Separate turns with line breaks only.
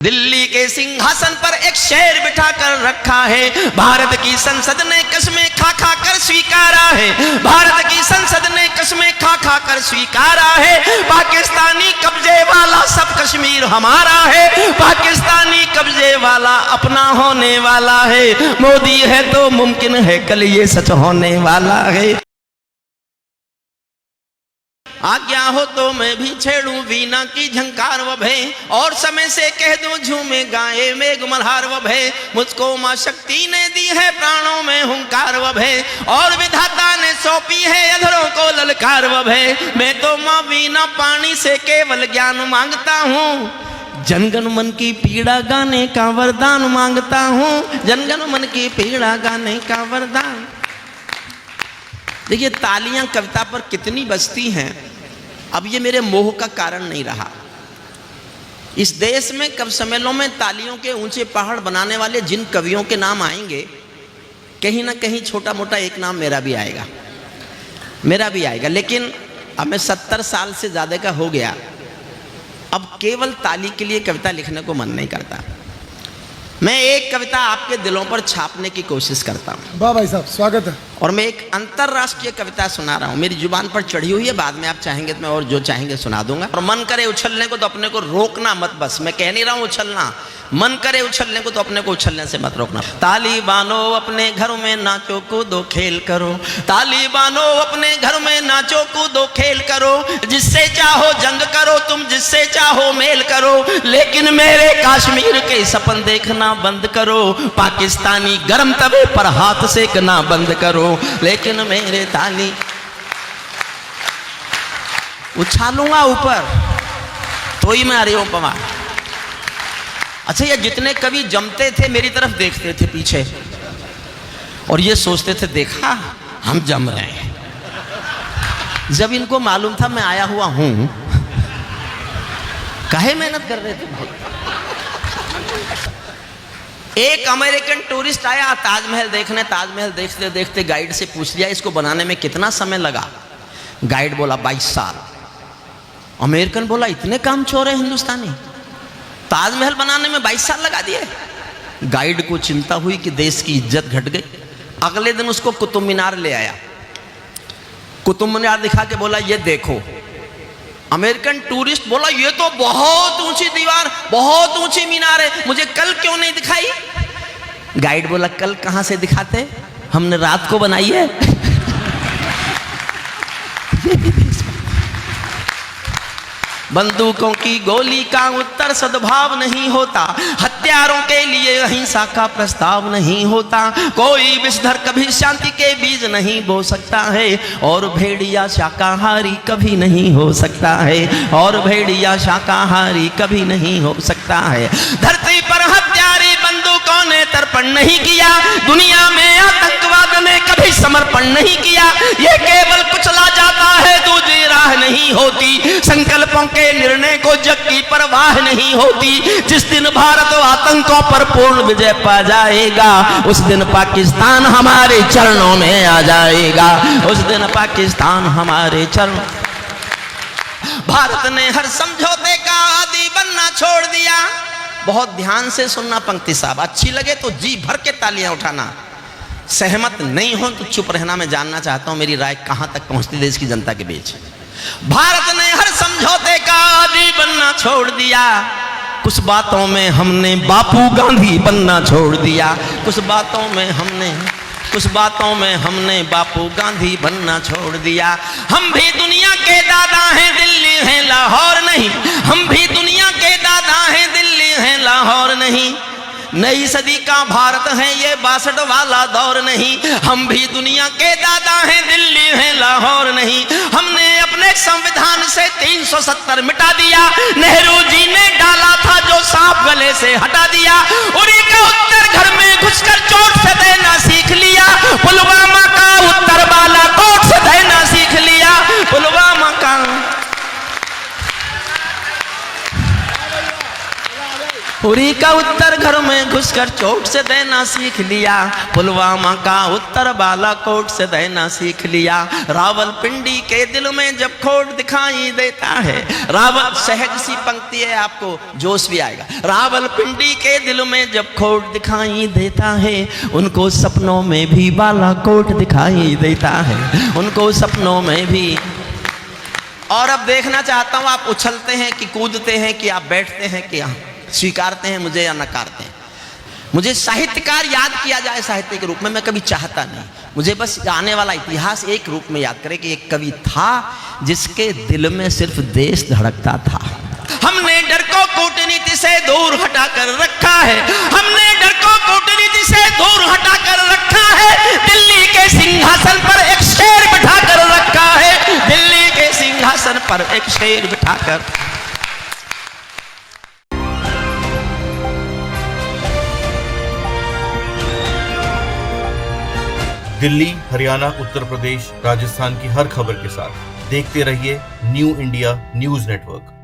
दिल्ली के सिंहासन पर एक शेर बिठा कर रखा है। भारत की संसद ने कस्में खा खा कर स्वीकारा है। भारत की संसद ने कस्में खा खा कर स्वीकारा है। पाकिस्तानी कब्जे वाला सब कश्मीर हमारा है। पाकिस्तानी कब्जे वाला अपना होने वाला है। मोदी है तो मुमकिन है कल ये सच होने वाला है। आज्ञा हो तो मैं भी छेड़ूं वीणा की झंकार वभे, और समय से कह दूं झूमे गाए मेघ मल्हार वभे। मुझको मां शक्ति ने दी है प्राणों में हुंकार वभे, और विधाता ने सौंपी है अधरों को ललकार वभे। मैं तो मां वीणा पानी से केवल ज्ञान मांगता हूँ। जनगण मन की पीड़ा गाने का वरदान मांगता हूँ। जनगण मन की पीड़ा गाने का वरदान। देखिए तालियां कविता पर कितनी बजती हैं। अब ये मेरे मोह का कारण नहीं रहा। इस देश में कवि सम्मेलनों में तालियों के ऊंचे पहाड़ बनाने वाले जिन कवियों के नाम आएंगे, कहीं ना कहीं छोटा मोटा एक नाम मेरा भी आएगा, मेरा भी आएगा। लेकिन अब मैं 70 साल से ज़्यादा का हो गया, अब केवल ताली के लिए कविता लिखने को मन नहीं करता। मैं एक कविता आपके दिलों पर छापने की कोशिश करता हूँ।
वाह भाई साहब, स्वागत है।
और मैं एक अंतरराष्ट्रीय कविता सुना रहा हूँ, मेरी जुबान पर चढ़ी हुई है। बाद में आप चाहेंगे तो मैं और जो चाहेंगे सुना दूंगा। और मन करे उछलने को तो अपने को रोकना मत। बस मैं कह नहीं रहा हूँ उछलना, मन करे उछलने को तो अपने को उछलने से मत रोकना। ताली बानो अपने घर में नाचो कूदो खेल करो। ताली बानो अपने घर में नाचो कूदो खेल करो। जिससे चाहो जंग करो तुम, जिससे चाहो मेल करो। लेकिन मेरे कश्मीर के सपन देखना बंद करो। पाकिस्तानी गर्म तवे पर हाथ सेकना बंद करो। लेकिन मेरे ताली उछालूंगा ऊपर तो ही मैं अरे पवार। अच्छा, ये जितने कवि जमते थे मेरी तरफ देखते थे पीछे, और ये सोचते थे देखा हम जम रहे हैं। जब इनको मालूम था मैं आया हुआ हूं, काहे मेहनत कर रहे थे भाई। एक अमेरिकन टूरिस्ट आया ताजमहल देखने। ताजमहल देखते देखते गाइड से पूछ लिया इसको बनाने में कितना समय लगा। गाइड बोला 22 साल। अमेरिकन बोला इतने काम चोर है हिंदुस्तानी, ताजमहल बनाने में 22 साल लगा दिए। गाइड को चिंता हुई कि देश की इज्जत घट गई। अगले दिन उसको कुतुब मीनार ले आया। कुतुब मीनार दिखा के बोला ये देखो। अमेरिकन टूरिस्ट बोला ये तो बहुत ऊंची दीवार, बहुत ऊंची मीनार है, मुझे कल क्यों नहीं दिखाई। गाइड बोला कल कहां से दिखाते, हमने रात को बनाई है। बंदूकों की गोली का उत्तर सद्भाव नहीं होता। हत्यारों के लिए अहिंसा का प्रस्ताव नहीं होता। कोई विषधर कभी शांति के बीज नहीं बो सकता है, और भेड़िया शाकाहारी कभी नहीं हो सकता है। और भेड़िया शाकाहारी कभी नहीं हो सकता है। धरती पर हत्यारी बंदूकों ने तर्पण नहीं किया। दुनिया में आतंकवाद ने कभी समर्पण नहीं किया। ये केवल कुचला जाता है, दूसरी राह नहीं होती। संकल्पों के निर्णय को जग की परवाह नहीं होती। जिस दिन भारत आतंकों पर पूर्ण विजय पा जाएगा, उस दिन पाकिस्तान हमारे चरणों में आ जाएगा। उस दिन पाकिस्तान हमारे चरणों। भारत ने हर समझौते का आदी बनना छोड़ दिया। बहुत ध्यान से सुनना पंक्ति साहब, अच्छी लगे तो जी भर के तालियां उठाना, सहमत नहीं हो तो चुप रहना। मैं जानना चाहता हूं मेरी राय कहां तक पहुंचती देश की जनता के बीच। भारत ने हर समझौते का आदी बनना छोड़ दिया। कुछ बातों में हमने बापू गांधी बनना छोड़ दिया। कुछ बातों में हमने बापू गांधी बनना छोड़ दिया। हम भी दुनिया के दादा हैं, दिल्ली है लाहौर नहीं। हम भी दुनिया के दादा हैं, दिल्ली है लाहौर नहीं। नई सदी का भारत है ये 62 वाला दौर नहीं। हम भी दुनिया के दादा हैं, दिल्ली है लाहौर नहीं। हमने अपने संविधान से 370 मिटा दिया। नेहरू जी ने डाला था जो सांप गले से हटा दिया। उरी का उत्तर घर में घुसकर चोट से देना सीख लिया। पुलवामा का उत्तर बालाकोट से देना सीख लिया। पुलवामा का उरी का उत्तर घर में घुसकर चोट से देना सीख लिया, पुलवामा का उत्तर बालाकोट से देना सीख लिया। रावलपिंडी के दिल में जब खोट दिखाई देता है, रावल सहज सी पंक्ति है, आपको जोश भी आएगा। रावलपिंडी के दिल में जब खोट दिखाई देता है, उनको सपनों में भी बालाकोट दिखाई देता है, उनको सपनों में भी। और अब देखना चाहता हूं आप उछलते हैं कि कूदते हैं कि आप बैठते हैं कि स्वीकारते हैं मुझे या नकारते हैं। मुझे साहित्यकार याद किया जाए साहित्य के रूप में मैं कभी चाहता नहीं। मुझे बस आने वाला इतिहास एक रूप में याद करे कि एक कवि था जिसके दिल में सिर्फ देश धड़कता था। हमने डर को कूटनीति से दूर हटा कर रखा है, हमने डर को कूटनीति से दूर हटा कर रखा है। दिल्ली के सिंहासन पर एक शेर बिठा कर रखा है, दिल्ली के सिंहासन पर एक शेर बिठाकर।
दिल्ली, हरियाणा, उत्तर प्रदेश, राजस्थान की हर खबर के साथ देखते रहिए न्यू इंडिया न्यूज नेटवर्क।